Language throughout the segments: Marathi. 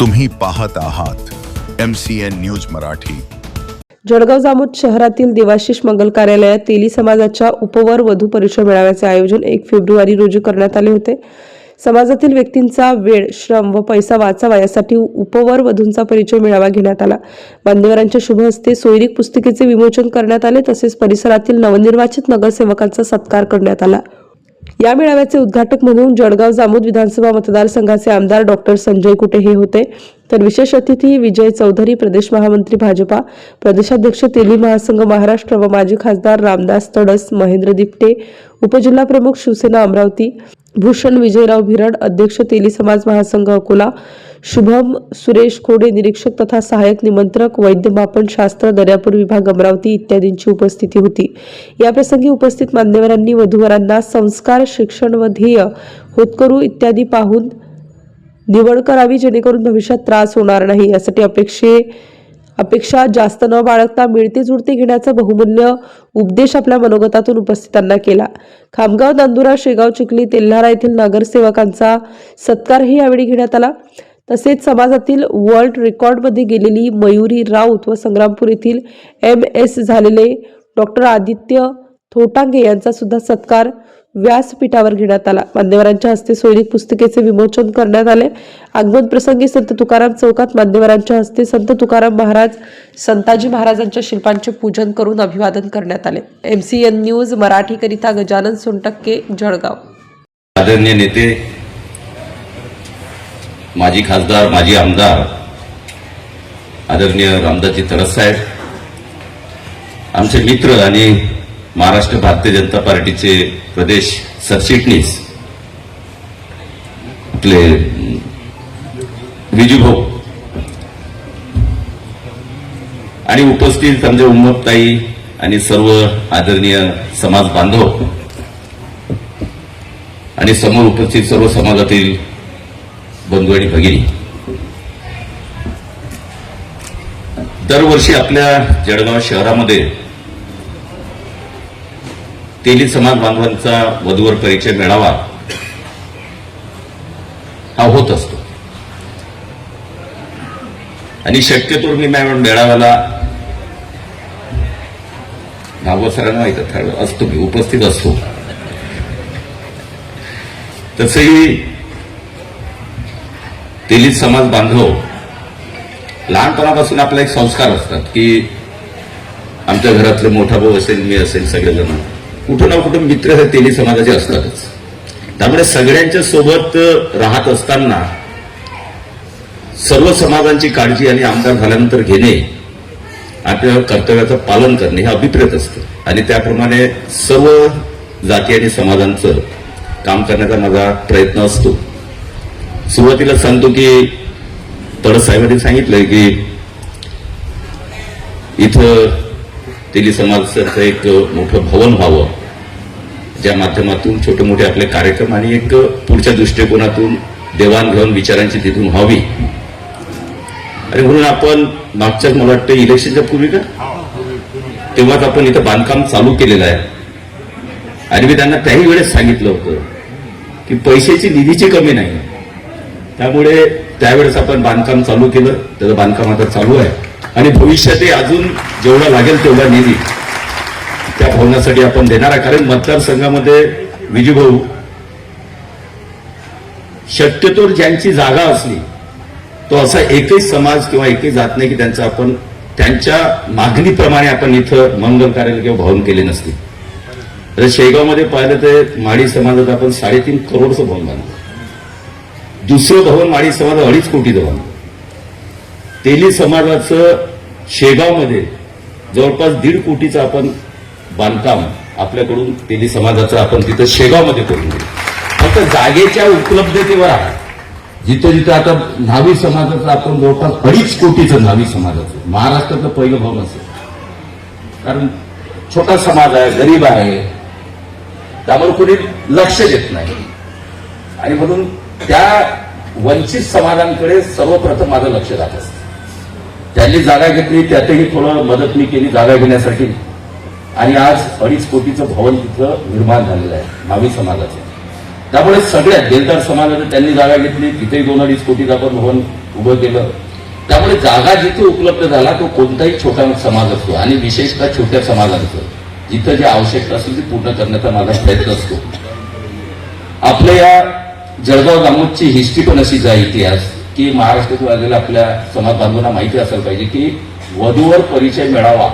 तुम्ही पाहत आहात MCN न्यूज मराठी। जळगाव जामोद शहरातील देवाशीष मंगल कार्यालयात तेली समाजाच्या उपवर वधू परिचय मेळाव्याचे आयोजन 1 फेब्रुवारी रोजी करण्यात आले होते। समाजातील व्यक्तींचा वेळ, श्रम व पैसा वाचावा यासाठी उपवर वधूंचा परिचय मेळावा घेण्यात आला। मान्यवरांच्या शुभ हस्ते सोयरीक पुस्तिकेचे विमोचन करण्यात आले, तसेच परिसरातील नवनिर्वाचित नगरसेवकांचा सत्कार करण्यात आला। या मेळाव्याचे उद्घाटक म्हणून जळगाव जामोद विधानसभा मतदारसंघाचे आमदार डॉक्टर संजय कुटे हे होते, तर विशेष अतिथी विजय चौधरी, प्रदेश महामंत्री भाजपा, प्रदेशाध्यक्ष तेली महासंघ महाराष्ट्र व माजी खासदार रामदास तडस, महेंद्र दिपटे, उपजिल्हा प्रमुख शिवसेना अमरावती, भूषण विजयराव भिरड, अध्यक्ष तेली समाज महासंघ अकोला, शुभम सुरेश खोडे, निरीक्षक तथा सहाय्यक निमंत्रक, वैद्यमापन शास्त्र, दर्यापूर विभाग अमरावती इत्यादींची उपस्थिती होती। या प्रसंगी उपस्थित मान्यवरांनी वधूवरांना संस्कार, शिक्षण व ध्येय, होतकरू इत्यादी पाहून निवड करावी, जेणेकरून भविष्यात त्रास होणार नाही यासाठी अपेक्षा जास्त न बाळगता मिळते जुळते घेण्याचा बहुमूल्य उपदेश आपल्या मनोगतातून उपस्थितांना केला। खामगाव, नांदुरा, शेगाव, चिखली, तेल्हारा येथील नगरसेवकांचा सत्कारही यावेळी घेण्यात आला। तसेच समाजातील वर्ल्ड रेकॉर्डमध्ये गेलेली मयुरी राऊत व संग्रामपूर येथील MS झालेले डॉक्टर आदित्य थोटांगे यांचा सुद्धा सत्कार व्यासपीठावर घेण्यात आला। मान्यवरांच्या हस्ते सोयरीक पुस्तिकेचे विमोचन करण्यात आले। आगमन प्रसंगी संत तुकाराम चौकात मान्यवरांच्या हस्ते संत तुकाराम महाराज, संताजी महाराजांच्या शिल्पांचे पूजन करून अभिवादन करण्यात आले। MCN न्यूज मराठी करिता गजानन सोनटक्के, जळगाव। आदरणीय नेते, माजी खासदार, माजी आमदार आदरणीय रामदासजी तडस साहेब, आमचे मित्र आणि महाराष्ट्र भारतीय जनता पार्टीचे प्रदेश सरचिटणीस आपले विजूभाऊ आणि उपस्थित आमचे उम्मतताई आणि सर्व आदरणीय समाज बांधव आणि समोर उपस्थित सर्व समाजातील बंधू आणि भगिनी, दरवर्षी आपल्या जळगाव शहरामध्ये तेली समाज बांधवांचा वधूवर परिचय मेळावा हा होत असतो आणि शक्यतो मी मेळाव्याला नागवसरांना माहिती असतो, मी उपस्थित असतो। तसंही तेली समाज बांधव लहानपणापासून आपला एक संस्कार असतात की आमच्या घरातले मोठा भाऊ असेल, मी असेल, सगळेजण कुठं ना कुठं मित्र हे तेली समाजाचे असतातच। त्यामुळे सगळ्यांच्या सोबत राहत असताना सर्व समाजांची काळजी आणि आमदार झाल्यानंतर घेणे, आपल्या कर्तव्याचं पालन करणे हे अभिप्रेत असतं आणि त्याप्रमाणे सर्व जाती आणि समाजांचं काम करण्याचा माझा प्रयत्न असतो। सुरुवातीला सांगतो की तडस साहेबांनी सांगितलंय की इथं तेली समाजाचं एक मोठं भवन व्हावं, ज्या माध्यमातून छोटे मोठे आपले कार्यक्रम आणि एक पुढच्या दृष्टिकोनातून देवाणघेवाण विचारांची तिथून व्हावी। आणि म्हणून आपण मागच्याच मला वाटतं इलेक्शनच्या पूर्वी का तेव्हाच आपण इथं बांधकाम चालू केलेलं आहे आणि मी त्यांना त्याही वेळेस सांगितलं होतं की पैशाची निधीची कमी नाही, त्यामुळे त्यावेळेस आपण बांधकाम चालू केलं, त्याचं बांधकाम आता चालू आहे आणि भविष्यातही अजून जेवढा लागेल तेवढा निधी त्या भवनासाठी आपण देणार आहे। कारण मतदारसंघामध्ये विजूभाऊ शक्यतो ज्यांची जागा असली तो असा एकही समाज किंवा एकही जात नाही की त्यांचं आपण त्यांच्या मागणीप्रमाणे आपण इथं मंगल कार्यालय किंवा भवन केले नसते। तर शेगावमध्ये पाहिलं तर माळी समाजात आपण 3.5 करोडचं भवन बांधलं, दुसरं भवन माळी समाज 2.5 कोटीचं बांधलं। तेली समाजाचं शेगावमध्ये जवळपास 1.5 कोटीचं आपण बांधकाम आपल्याकडून तेली समाजाचं आपण तिथं शेगावमध्ये करून दिलं। फक्त जागेच्या उपलब्धतेवर आहे। जिथं जिथं आता न्हावी समाजाचं आपण जवळपास 2.5 कोटीचं न्हावी समाजाचं महाराष्ट्रातलं पहिलं भवन असेल, कारण छोटा समाज आहे, गरीब आहे, त्यामुळे कोणी लक्ष देत नाही आणि म्हणून त्या वंचित समाजांकडे सर्वप्रथम माझं लक्ष जात असतं। त्यांनी जागा घेतली, त्यातही थोडं मदत मी केली जागा घेण्यासाठी आणि आज 2.5 कोटीचं भवन तिथं निर्माण झालेलं आहे न्हावी समाजाचं। त्यामुळे सगळ्यात बेलदार समाजाने त्यांनी जागा घेतली, तिथेही 2-2.5 कोटीचं आपण भवन उभं केलं. त्यामुळे जागा जिथे उपलब्ध झाला तो कोणताही छोटा समाज असतो आणि विशेषतः छोट्या समाजांचं जिथं जी आवश्यकता असेल ती पूर्ण करण्याचा माझा प्रयत्न असतो. आपल्या या जळगाव जामोदची हिस्ट्री पण अशीच आहे, इतिहास, की महाराष्ट्रात वाजलेला आपल्या समाज बांधवांना माहिती असायला पाहिजे की वधूवर परिचय मिळावा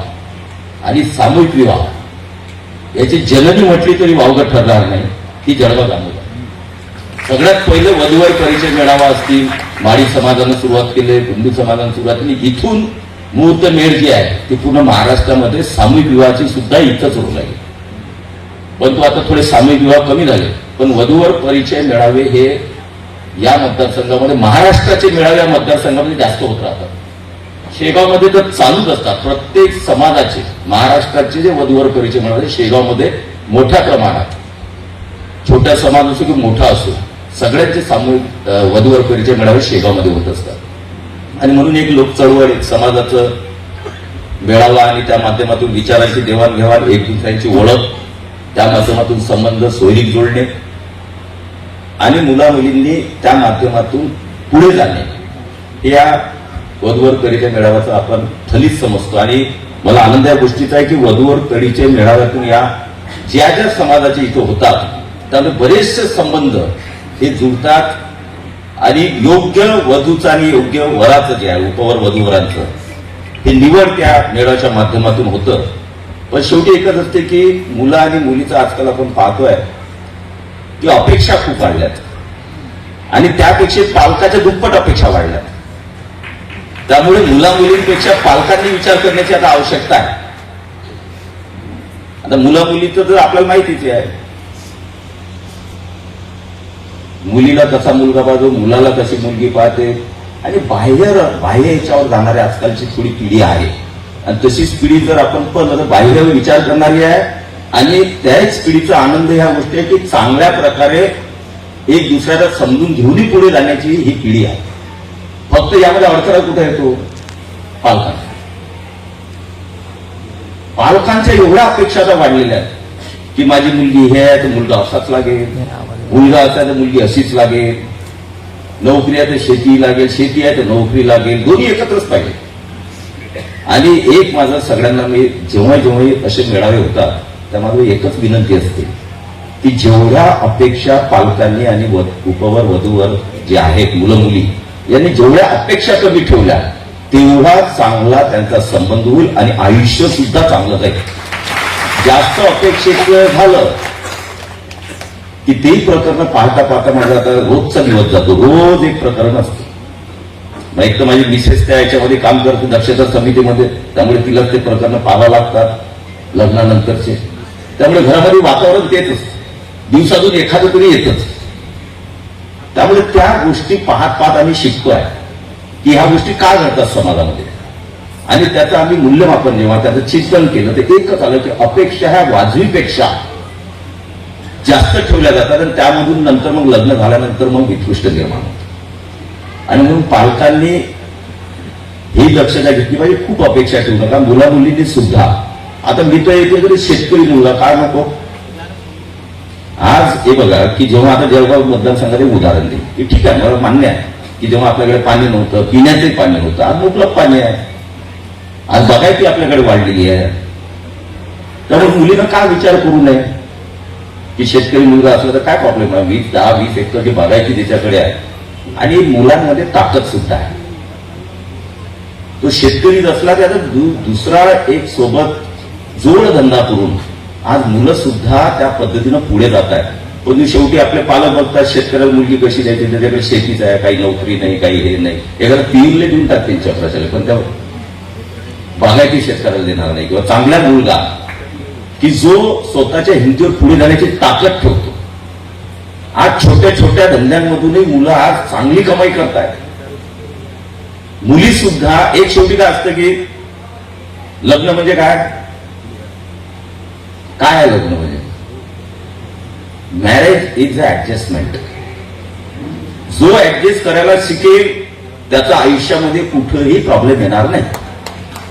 आणि सामूहिक विवाह याची जननी म्हटली तरी वावगं ठरणार नाही, ती जळगाव जामोद. सगळ्यात पहिले वधूवर परिचय मिळावा असतील माळी समाजानं सुरुवात केली, हिंदू समाजानं सुरुवात केली. इथून मुहूर्तमेढ जी आहे ती पूर्ण महाराष्ट्रामध्ये सामूहिक विवाहाची सुद्धा इथंच होऊ लागली. परंतु आता थोडे सामूहिक विवाह कमी झाले, पण वधूवर परिचय मिळावे हे या मतदारसंघामध्ये, महाराष्ट्राचे मिळावे या मतदारसंघामध्ये जास्त होत राहतात. शेगावमध्ये तर चालूच असतात. प्रत्येक समाजाचे महाराष्ट्राचे जे वधूवर परिचय मिळाले शेगावमध्ये मोठ्या प्रमाणात, छोट्या समाज असो की मोठा असो, सगळ्यांचे सामूहिक वधूवर परिचय मिळावे शेगावमध्ये होत असतात. आणि म्हणून एक लोक चळवळ, एक समाजाचं मेळावा आणि त्या माध्यमातून विचारांची देवाणघेवाण, एक दुसऱ्यांची ओळख, त्या माध्यमातून संबंध सोयीक जोडणे आणि मुला मुलींनी त्या माध्यमातून पुढे जाणे हे या वधूवर परिचय मेळाव्याचं आपण फलित समजतो. आणि मला आनंद या गोष्टीचा आहे की वधूवर परिचय मेळाव्यातून या ज्या ज्या समाजाचे इथं होतात त्यामुळे बरेचसे संबंध हे जुळतात आणि योग्य वधूचं आणि योग्य वराचं जे आहे, उपवर वधूवरांचं हे निवड त्या मेळाव्याच्या माध्यमातून होतं. पण शेवटी एकच असते की मुलं आणि मुलीचं आजकाल आपण पाहतोय की अपेक्षा खूप वाढल्यात आणि त्यापेक्षा पालकाच्या दुप्पट अपेक्षा वाढल्यात. त्यामुळे मुला मुलींपेक्षा पालकांनी विचार करण्याची आता आवश्यकता आहे. आता मुला मुलीचं तर आपल्याला माहितीच आहे, मुलीला कसा मुलगा पाहतो, मुलाला कशी मुलगी पाहते आणि बाह्य याच्यावर जाणारी आजकालची थोडी पिढी आहे. आणि तशीच पिढी जर आपण पण बाह्य विचार करणारी आहे आणि त्याच पिढीचा आनंद ह्या गोष्टी आहे की चांगल्या प्रकारे एक दुसऱ्याला समजून घेऊनही पुढे जाण्याची ही पिढी आहे. फक्त यामध्ये अडथळा कुठे येतो? पालकांच्या एवढ्या अपेक्षा आता वाढलेल्या आहेत की माझी मुलगी हे आहे तर मुलगा असाच लागेल, मुलगा असा तर मुलगी अशीच लागेल, नोकरी आहे तर शेती लागेल, शेती आहे तर नोकरी लागेल, दोन्ही एकत्रच पाहिजे. आणि एक माझं सगळ्यांना, मी जेव्हा जेव्हा असे मेळावे होतात त्यामध्ये एकच विनंती असते की जेवढ्या अपेक्षा पालकांनी आणि उपवर वधूवर जे आहेत मुलं मुली यांनी जेवढ्या अपेक्षा कमी ठेवल्या तेवढा चांगला त्यांचा संबंध होईल आणि आयुष्य सुद्धा चांगलं जाईल. जास्त अपेक्षेचं झालं की तेही प्रकरण पाहता पाहता माझा आता रोजचा दिवस जातो, रोज एक प्रकरण असतं. एक तर माझी मिसेस त्या याच्यामध्ये काम करते दक्षता समितीमध्ये, त्यामुळे तिला ते प्रकरण पाहावं लागतात लग्नानंतरचे. त्यामुळे घरामध्ये वातावरण तेच असतं, दिवसातून एखादं तरी येतच. त्यामुळे त्या गोष्टी पाहत पाहत आम्ही शिकतोय की ह्या गोष्टी का घडतात समाजामध्ये आणि त्याचं आम्ही मूल्यमापन जेव्हा त्याचं चिंतन केलं तर एकच आलं की अपेक्षा ह्या वाजवीपेक्षा जास्त ठेवल्या जातात आणि त्यामधून नंतर मग लग्न झाल्यानंतर मग विकृष्ट निर्माण होतं. आणि म्हणून पालकांनी ही दक्षता घेतली पाहिजे, खूप अपेक्षा ठेवू नका. मुला मुलींनी सुद्धा, आता मी तर येते तरी शेतकरी मुलगा काय नको. आज हे बघा की जेव्हा आता जळगाव मतदारसंघाचे उदाहरण दिले की ठीक आहे, मला मान्य आहे की जेव्हा आपल्याकडे पाणी नव्हतं, पिण्याचंही पाणी नव्हतं, आज मुबलक पाणी आहे, आज बागायती आपल्याकडे वाढलेली आहे. त्यामुळे मुलीनं काय विचार करू नये की शेतकरी मुलगा असला तर काय प्रॉब्लेम आहे, 10-20 एकरची बागायती त्याच्याकडे आहे आणि मुलांमध्ये ताकद सुद्धा आहे. तो शेतकरी असला त्याचा दुसरा एक सोबत जोडधंदा करून आज मुलं सुद्धा त्या पद्धतीनं पुढे जात आहेत. पण शेवटी आपले पालक बघतात शेतकऱ्याला मुलगी कशी द्यायची, त्याच्याकडे शेतीच आहे, काही नोकरी नाही, काही हे नाही, एखादा पिऊनले देऊन टाकतील चक्राशाला, पण त्या बागायती शेतकऱ्याला देणार नाही. किंवा चांगला मुलगा की जो स्वतःच्या हिमतीवर पुढे जाण्याची ताकद ठेवतो. आज छोट्या छोट्या धंद्यांमधूनही मुलं आज चांगली कमाई करतायत. मुली सुद्धा एक शेवटी काय असतं की लग्न म्हणजे काय आहे लग्न म्हणजे मॅरेज इज अ ऍडजस्टमेंट. जो ऍडजस्ट करायला शिकेल त्याच्या आयुष्यामध्ये कुठेही प्रॉब्लेम येणार नाही.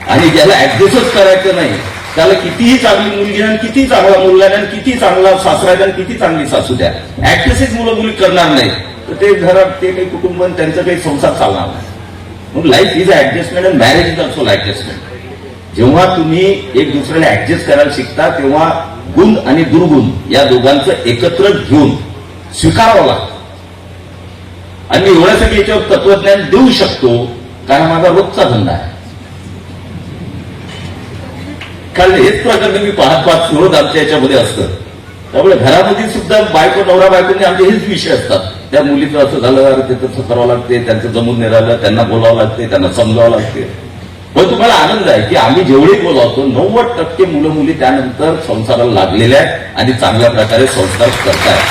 आणि ज्याला ऍडजस्टच करायचं नाही त्याला कितीही चांगली मुलगी आणि किती चांगला मुलगा आणि किती चांगला सासरा आणि किती चांगली सासू द्या, ऍडजस्टच मुलं मुली करणार नाही तर ते घरात ते काही कुटुंब त्यांचा काही संसार चालणार नाही. मग life is adjustment and marriage is also adjustment. जेव्हा तुम्ही एक दुसऱ्याला ऍडजस्ट करायला शिकता तेव्हा गुण आणि दुर्गुण या दोघांचं एकत्र घेऊन स्वीकारावं लागतं. आणि मी एवढ्यासाठी याच्यावर तत्वज्ञान देऊ शकतो कारण माझा रोजचा धंदा आहे. कारण हेच प्रकरण मी पाहत सुरत आमच्या याच्यामध्ये असतं. त्यामुळे घरामध्ये सुद्धा बायको नवरा बायकोने आमचे हेच विषय असतात. त्या मुलीचं असं झालं अरे ते तसं करावं लागते, त्यांचं जमून नाही राहिलं, त्यांना बोलावं लागते, त्यांना समजावं लागते. पण तुम्हाला आनंद आहे की आम्ही जेवढे बोलावतो 90% मुलं मुली त्यानंतर संसाराला लागलेल्या आहेत आणि चांगल्या प्रकारे संस्कार करतायत.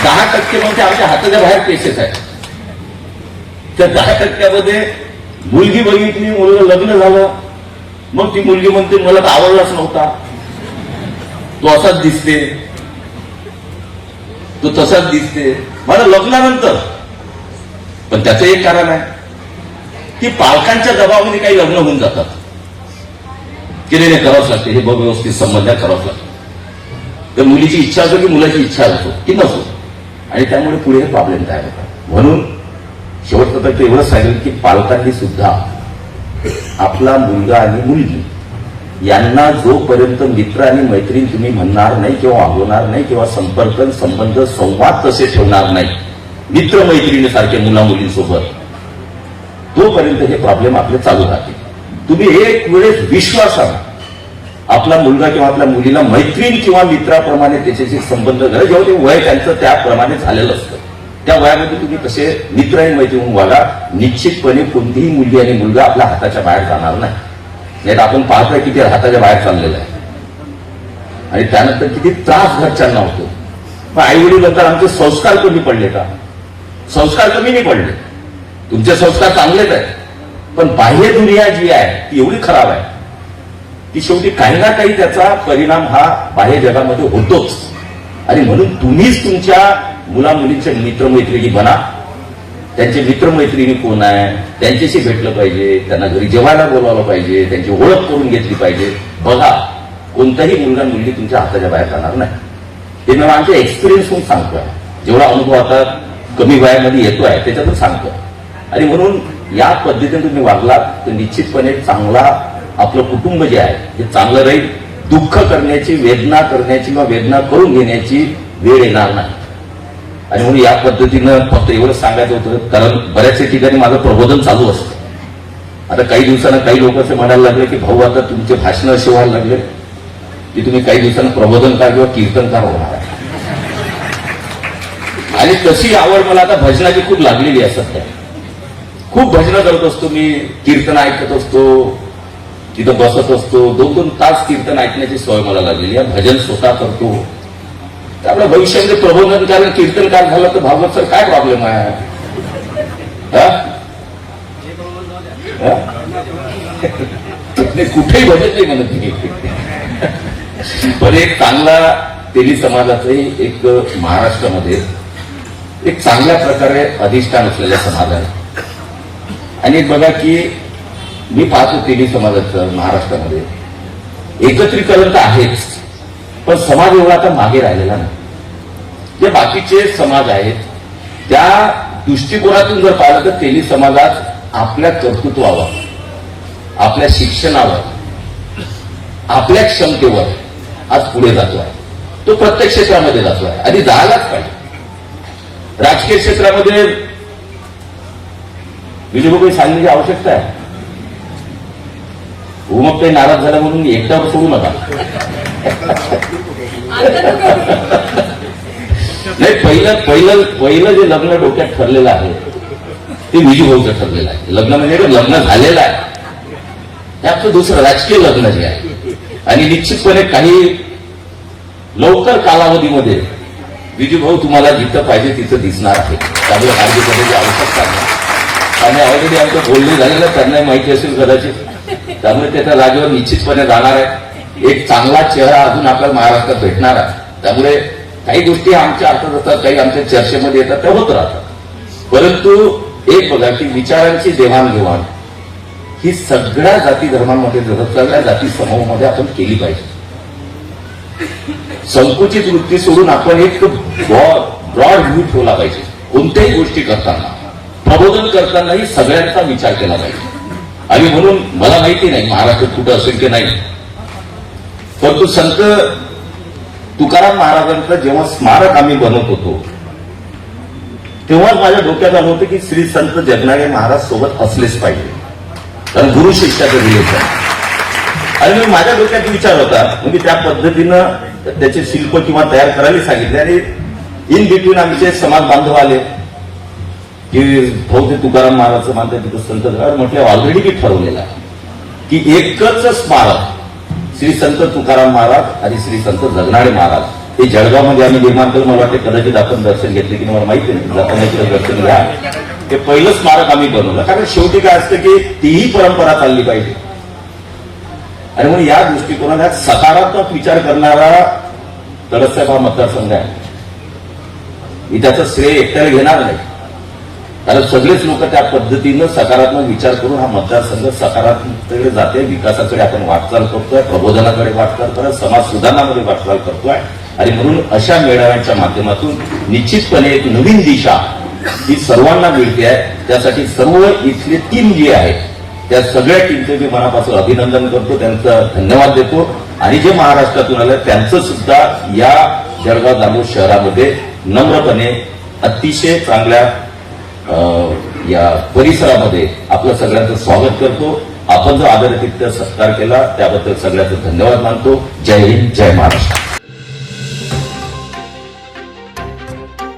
10% म्हणजे आमच्या हाताच्या बाहेर केसेस आहेत. त्या 10% मुलगी बघितली, मुलगा लग्न झालं, मग ती मुलगी म्हणते मला तर आवडलाच नव्हता, तो असाच दिसते, तो तसाच दिसते. मला लग्नानंतर पण त्याचं एक कारण आहे की पालकांच्या दबावाने काही लग्न होऊन जातात की नाही करावंच लागते, हे बघ व्यवस्थित संबंध करावंच लागतं. तर मुलीची इच्छा असो की मुलाची इच्छा असो की नसो, आणि त्यामुळे पुढे हे प्रॉब्लेम तयार होतात. म्हणून शेवटचं तर एवढंच सांगेल की पालकांनी सुद्धा आपला मुलगा आणि मुलगी यांना जोपर्यंत मित्र आणि मैत्रीण तुम्ही म्हणणार नाही किंवा वागवणार नाही किंवा संपर्क संबंध संवाद तसे ठेवणार नाही मित्र मैत्रिणीसारखे मुला मुलींसोबत, तोपर्यंत हे प्रॉब्लेम आपले चालू राहतील. तुम्ही एक वेळेस विश्वासाने आपला मुलगा किंवा आपल्या मुलीला मैत्रीण किंवा मित्राप्रमाणे त्याच्याशी संबंध करा. जेव्हा ते वय त्यांचं त्याप्रमाणे झालेलं असतं त्या वयामध्ये तुम्ही कसे मित्र आणि मैत्रीण वागा, निश्चितपणे कोणतीही मुलगी आणि मुलगा आपल्या हाताच्या बाहेर जाणार नाही. नाही तर आपण पाहतोय किती हाताच्या बाहेर चाललेलं आहे आणि त्यानंतर किती त्रास घरच्यांना होतो. पण आई वडील नंतर आमचे संस्कार कमी पडले का? संस्कार कमी नाही पडले, तुमचे संस्कार चांगलेच आहेत, पण बाह्य दुनिया जी आहे ती एवढी खराब आहे की शेवटी काही ना काही त्याचा परिणाम हा बाह्य जगामध्ये होतोच. आणि म्हणून तुम्हीच तुमच्या मुला मुलींचे मित्रमैत्रिणी बना. त्यांचे मित्रमैत्रिणी कोण आहे त्यांच्याशी भेटलं पाहिजे, त्यांना घरी जेवायला बोलावलं पाहिजे, त्यांची ओळख करून घेतली पाहिजे. बघा, कोणताही मुलगा मुलगी तुमच्या हाताच्या बाहेर जाणार नाही. ते मी आमच्या एक्सपिरियन्सहून सांगतोय, जेवढा अनुभव आता कमी वयामध्ये येतोय त्याच्यातून सांगतोय. आणि म्हणून या पद्धतीने तुम्ही वागलात तर निश्चितपणे चांगला आपलं कुटुंब जे आहे हे चांगलं राहील. दुःख करण्याची, वेदना करण्याची किंवा वेदना करून घेण्याची वेळ येणार नाही. आणि म्हणून या पद्धतीनं फक्त एवढंच सांगायचं होतं, कारण बऱ्याचशा ठिकाणी माझं प्रबोधन चालू असतं. आता काही दिवसानं काही लोक असे म्हणायला लागले की भाऊ आता तुमचे भाषणं असे व्हायला लागले की तुम्ही काही दिवसानं प्रबोधनकार किंवा कीर्तनकार होणार आहे. आणि तशी आवड मला आता भजनाची खूप लागलेली आहे. सध्या खूप भजनं करत असतो मी, कीर्तन ऐकत असतो, तिथं बसत असतो, 2-2 तास कीर्तन ऐकण्याची सवय मला लागलेली आहे. भजन स्वतः करतो. त्यामुळे भविष्यामध्ये प्रबोधनकार कीर्तनकार झाला तर भागवत सर काय प्रॉब्लेम आहे? कुठेही भजन नाही म्हणत मी. पण एक चांगला तेली समाजाचंही एक महाराष्ट्रामध्ये एक चांगल्या प्रकारे अधिष्ठान असलेला समाज आहे. आणि एक बघा की मी पाहतो तेली समाजाचं महाराष्ट्रामध्ये एकत्रीकरण तर आहेच, पण समाज एवढा आता मागे राहिलेला नाही. जे बाकीचे समाज आहेत त्या दृष्टिकोनातून जर पाहिलं तर तेली समाजात आपल्या कर्तृत्वावर, आपल्या शिक्षणावर, आपल्या क्षमतेवर आज पुढे जातोय. तो प्रत्येक क्षेत्रामध्ये जातोय आणि जायलाच पाहिजे. राजकीय क्षेत्रामध्ये विजयभाऊ सांगण्याची आवश्यकता आहे. मग काही नाराज झाला म्हणून एकट्यावर सोडू नका. नाही, पहिलं जे लग्न डोक्यात ठरलेलं आहे ते विजयभाऊचं ठरलेलं आहे. लग्न म्हणजे लग्न झालेलं आहे हे आपलं दुसरं राजकीय लग्न जे आहे. आणि निश्चितपणे काही लवकर कालावधीमध्ये विजयभाऊ तुम्हाला जिथं पाहिजे तिथं दिसणार आहे. त्यामुळे काळजी करण्याची आवश्यकता नाही. आणि ऑलरेडी आमचं बोलणं झालेलं त्यांना माहिती असेल कदाचित. त्यामुळे त्याच्या जागेवर निश्चितपणे जाणार आहे. एक चांगला चेहरा अजून आपल्याला महाराष्ट्रात भेटणार आहे. त्यामुळे काही गोष्टी आमच्या अर्थात असतात, काही आमच्या चर्चेमध्ये येतात, त्या होत राहतात. परंतु एक बघा की विचारांची देवाणघेवाण ही सगळ्या जाती धर्मांमध्ये, सगळ्या जाती समूहामध्ये आपण केली पाहिजे. संकुचित वृत्ती सोडून आपण एक ब्रॉड व्ह्यू ठेवला पाहिजे कोणत्याही गोष्टी करताना. प्रबोधन करतानाही सगळ्यांचा विचार केला पाहिजे. आणि म्हणून मला माहिती नाही महाराष्ट्रात कुठं असेल की नाही, परंतु संत तुकाराम महाराजांचं जेव्हा स्मारक आम्ही बनवत होतो तेव्हाच माझ्या डोक्यात आलं होतं की श्री संत जगनाडे महाराज सोबत असलेच पाहिजे, कारण गुरु शिष्याचं रिलेशन. आणि मग माझ्या डोक्यात विचार होता, म्हणजे त्या पद्धतीनं त्याचे शिल्प किंवा तयार करायला सांगितले. आणि इन बिटवीन आमचे समाज बांधव आले की भाऊ ते तुकाराम महाराजचं मानतात तिथं संत म्हटलं ऑलरेडी मी ठरवलेलं आहे की एकच स्मारक श्री संत तुकाराम महाराज आणि श्री संत जगनाडे महाराज हे जळगावमध्ये आम्ही निर्माण केलं. मला वाटते कदाचित आपण दर्शन घेतले की मला माहिती नाही, जाताना दर्शन घ्या. ते पहिलं स्मारक आम्ही बनवलं, कारण शेवटी काय असतं की तीही परंपरा चालली पाहिजे. आणि म्हणून या दृष्टिकोनात सकारात्मक विचार करणारा तडससाहेब हा मतदारसंघ आहे. मी त्याचं श्रेय एकट्याला घेणार नाही, कारण सगळेच लोक त्या पद्धतीनं सकारात्मक विचार करून हा मतदारसंघ सकारात्मकतेकडे जाते, विकासाकडे आपण वाटचाल करतोय, प्रबोधनाकडे वाटचाल करतोय, समाज सुधारणामध्ये वाटचाल करतोय. आणि म्हणून अशा मेळाव्यांच्या माध्यमातून निश्चितपणे एक नवीन दिशा ही सर्वांना मिळते आहे. त्यासाठी सर्व इथली टीम जी आहे त्या सगळ्या टीमचे मी मनापासून अभिनंदन करतो, त्यांचं धन्यवाद देतो. आणि जे महाराष्ट्रातून आलं त्यांचं सुद्धा या जळगाव जामोद शहरामध्ये नम्रपणे अतिशय चांगल्या या परिसरामध्ये आपलं सगळ्यांचं स्वागत करतो. आपण जो आदरातिथ्य सत्कार केला त्याबद्दल सगळ्यांचा धन्यवाद मानतो. जय हिंद, जय महाराष्ट्र.